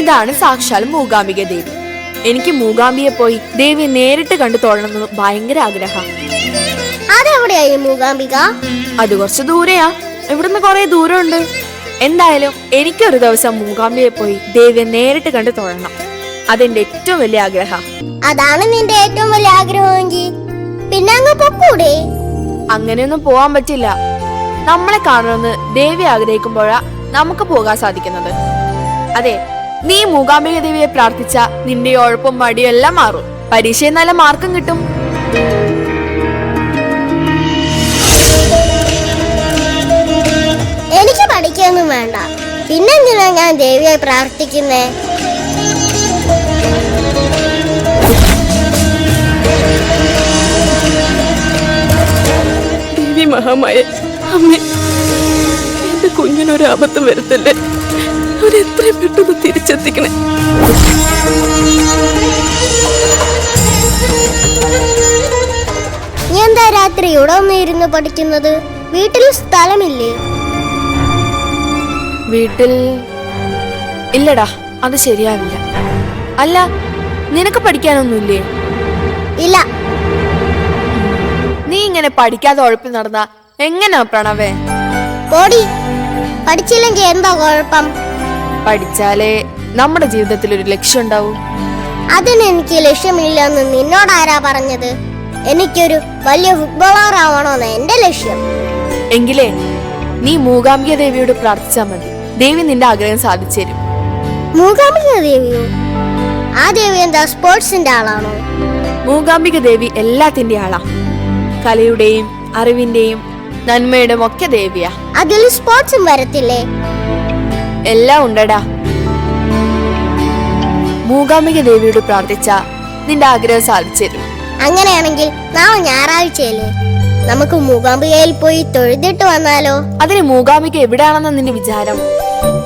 ഇതാണ് സാക്ഷാൽ മൂകാംബിക ദേവി. എനിക്ക് മൂകാംബിയെ പോയി ദേവിയെ നേരിട്ട് കണ്ടു തൊഴണമെന്ന് ഭയങ്കര ആഗ്രഹം. അതെവിടെയായി മൂകാംബിക? അത് കുറച്ച് ദൂരെയാ, ഇവിടുന്ന് കുറെ ദൂരമുണ്ട്. എന്തായാലും എനിക്കൊരു ദിവസം മൂകാംബിയെ പോയി ദേവിയെ നേരിട്ട് കണ്ടു തൊഴണം. അതെന്റെ ഏറ്റവും വലിയ ആഗ്രഹം. അതാണ് നിന്റെ ഏറ്റവും വലിയ ആഗ്രഹമെങ്കിൽ പിന്നെ അങ്ങ് പൊക്കൂടെ? അങ്ങനെയൊന്നും പോവാൻ പറ്റില്ല. നമ്മളെ കാണണമെന്ന് ദേവി ആഗ്രഹിക്കുമ്പോഴാ നമുക്ക് പോകാൻ സാധിക്കുന്നത്. അതെ, നീ മൂകാംബിക ദേവിയെ പ്രാർത്ഥിച്ച നിന്റെ ഉഴപ്പും മടിയും എല്ലാം മാറും. പരീക്ഷയിൽ നല്ല മാർക്കും കിട്ടും. എനിക്ക് പഠിക്കൊന്നും വേണ്ട, പിന്നെന്തിനാ ഞാൻ ദേവിയെ പ്രാർത്ഥിക്കുന്നേ? ദേവി മഹാമായ അമ്മേ, എന്റെ കുഞ്ഞിനൊരു ആപത്തും വരുത്തല്ലേ. അവരെത്രയും പെട്ടെന്ന് തിരിച്ചെത്തിക്കണേ. നീ എന്താ രാത്രി ഇവിടെ ഒന്ന് ഇരുന്ന് പഠിക്കുന്നത്? വീട്ടിൽ സ്ഥലമില്ലേ? വീട്ടിൽ ഇല്ലടാ, അത് ശരിയാവില്ല. അല്ല, നിനക്ക് പഠിക്കാനൊന്നുമില്ലേ? ഇല്ല. നീ ഇങ്ങനെ പഠിക്കാതെ ഉഴപ്പി നടന്ന എങ്ങനെയാ പ്രണവേ? പോടി, പഠിച്ചില്ലെങ്കിൽ എന്താ കുഴപ്പം? പഠിച്ചാലേ നമ്മുടെ ജീവിതത്തിൽ ഒരു ലക്ഷ്യം ഉണ്ടാവൂ. അതിന് എനിക്ക് ലക്ഷ്യമില്ലെന്ന് നിന്നോട് ആരാ പറഞ്ഞത്? എനിക്കൊരു വലിയ ഫുട്ബോളർ ആവണമെന്ന് എന്റെ ലക്ഷ്യം. എങ്കിലേ നീ മൂകാംബിക ദേവിയോട് പ്രാർത്ഥിച്ചാ മതി. ദേവി നിന്റെ ആഗ്രഹം സാധിച്ചു തരും. മൂകാംബിക ദേവിയോ? ആ ദേവി എന്താ സ്പോർട്സിന്റെ ആളാണോ? മൂകാംബിക ദേവി എല്ലാത്തിന്റെ ആളാ. കലയുടെയും അറിവിന്റെയും നന്മയുടെയും ഒക്കെ ദേവിയാ. അതിൽ സ്പോർട്സും വരത്തില്ലേ? എല്ലാം ഉണ്ടടാ. മൂകാംബിക ദേവിയോട് പ്രാർത്ഥിച്ച നിന്റെ ആഗ്രഹം സാധിച്ചു തരും. അങ്ങനെയാണെങ്കിൽ നാളെ ഞായറാഴ്ചയല്ലേ, നമുക്ക് മൂകാംബികയിൽ പോയി തൊഴുതിട്ട് വന്നാലോ? അതിന് മൂകാംബിക എവിടെയാണെന്ന നിന്റെ വിചാരം?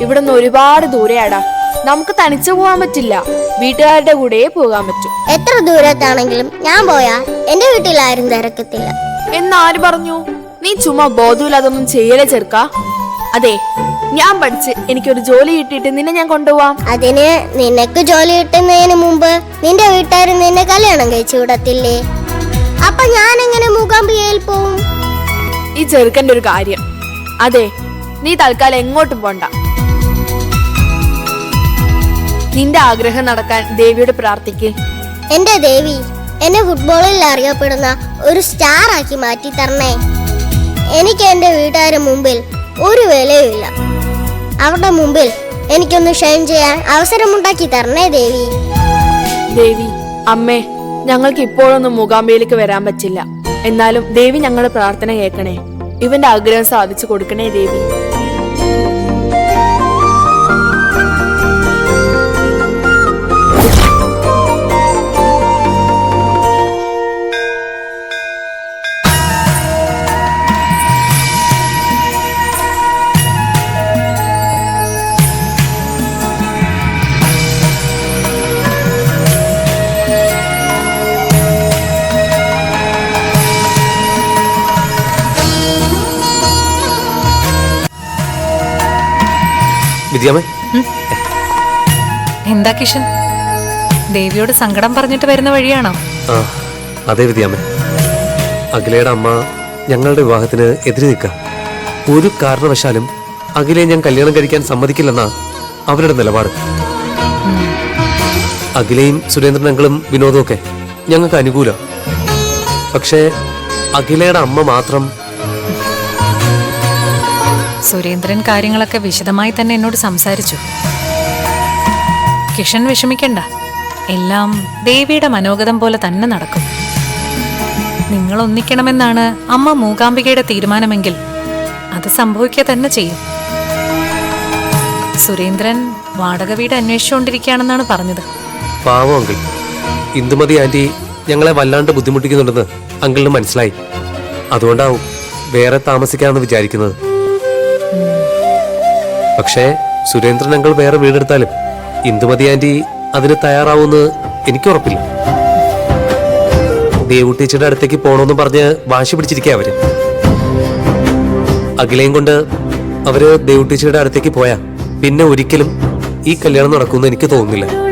ഇവിടുന്ന് ഒരുപാട് ദൂരെയാടാ. നമുക്ക് തനിച്ചു പോകാൻ പറ്റില്ല, വീട്ടുകാരുടെ കൂടെ പോകാൻ പറ്റും. എത്ര ദൂരത്താണെങ്കിലും ഞാൻ പോയാ എന്റെ വീട്ടിൽ ആരും തിരക്കത്തില്ല. എന്നാര് പറഞ്ഞു? നീ ചുമ്മാ ബോധമില്ലാതൊന്നും ചെയ്യലേ ചെറുക്ക. അതെ, ഞാൻ പഠിച്ച് എനിക്കൊരു ജോലി കിട്ടിയിട്ട് നിന്നെ ഞാൻ കൊണ്ടുപോവാം. അതിന് നിനക്ക് ജോലി കിട്ടുന്നതിന് മുമ്പ് നിന്റെ വീട്ടുകാർ നിന്നെ കല്യാണം കഴിച്ചു വിടത്തില്ലേ? അപ്പൊ ഞാൻ എങ്ങനെ മൂകാംബികയിൽ പോവും? ഈ ചെറുക്കന്റെ ഒരു കാര്യം. അതെ, നീ തൽക്കാലം എങ്ങോട്ടും പോണ്ട. നിന്റെ ആഗ്രഹം നടക്കാൻ ദേവിയോട് പ്രാർത്ഥിക്ക്. എന്റെ ദേവി, എന്നെ ഫുട്ബോളിൽ അറിയപ്പെടുന്ന ഒരു സ്റ്റാർ ആക്കി മാറ്റി തരണേ. എനിക്ക് എന്റെ വീട്ടുകാരുടെ മുമ്പിൽ ഒരു വിലയുമില്ല. അവരുടെ മുമ്പിൽ എനിക്കൊന്ന് ഷൈൻ ചെയ്യാൻ അവസരമുണ്ടാക്കി തരണേ ദേവി. ദേവി അമ്മേ, ഞങ്ങൾക്ക് ഇപ്പോഴൊന്നും മൂകാംബികയിലേക്ക് വരാൻ പറ്റില്ല. എന്നാലും ദേവി ഞങ്ങളുടെ പ്രാർത്ഥന കേൾക്കണേ. ഇവന്റെ ആഗ്രഹം സാധിച്ചു കൊടുക്കണേ ദേവി. എന്താ കിഷൻ, ദേവിയോട് സങ്കടം പറഞ്ഞിട്ട് വരുന്ന വഴിയാണോ? അതെ വിദ്യാമേ, അഖിലയുടെ അമ്മ ഞങ്ങളുടെ വിവാഹത്തിന് എതിര് നിൽക്കാം. ഒരു കാരണവശാലും അഖിലയെ ഞാൻ കല്യാണം കഴിക്കാൻ സമ്മതിക്കില്ലെന്നാ അവരുടെ നിലപാട്. അഖിലയും സുരേന്ദ്രൻ അങ്കിളും വിനോദവും ഒക്കെ ഞങ്ങൾക്ക് അനുകൂലം. പക്ഷേ അഖിലയുടെ അമ്മ മാത്രം. സുരേന്ദ്രൻ കാര്യങ്ങളൊക്കെ വിശദമായി തന്നെ എന്നോട് സംസാരിച്ചു. കിഷൻ വിഷമിക്കണ്ട, എല്ലാം ദേവിയുടെ മനോഗതം പോലെ തന്നെ നടക്കും. നിങ്ങൾ ഒന്നിക്കണമെന്നാണ് അമ്മ മൂകാംബികയുടെ തീരുമാനമെങ്കിൽ അത് സംഭവിക്കുക തന്നെ ചെയ്യും. സുരേന്ദ്രൻ വാടക വീട് അന്വേഷിച്ചുകൊണ്ടിരിക്കുകയാണെന്നാണ് പറഞ്ഞത്. പാവം അങ്കിൾ, ഇന്ദുമതി ആന്റി ഞങ്ങളെ വല്ലാണ്ട് ബുദ്ധിമുട്ടിക്കുന്നുണ്ടെന്ന് അങ്കിളിന് മനസ്സിലായി. അതുകൊണ്ടാവും വേറെ താമസിക്കാമെന്ന് വിചാരിക്കുന്നത്. പക്ഷേ സുരേന്ദ്രൻ അങ്കിൾ വേറെ വീടെടുത്താലും ഇന്ദുമതി ആന്റി അതിന് തയ്യാറാവുമെന്ന് എനിക്ക് ഉറപ്പില്ല. ദേവുട്ടീച്ചയുടെ അടുത്തേക്ക് പോണോന്ന് പറഞ്ഞ് വാശി പിടിച്ചിരിക്കുക അവര്. അഖിലയും കൊണ്ട് അവര് ദേവുട്ടീച്ചയുടെ അടുത്തേക്ക് പോയാ പിന്നെ ഒരിക്കലും ഈ കല്യാണം നടക്കുമെന്ന് എനിക്ക് തോന്നുന്നില്ല.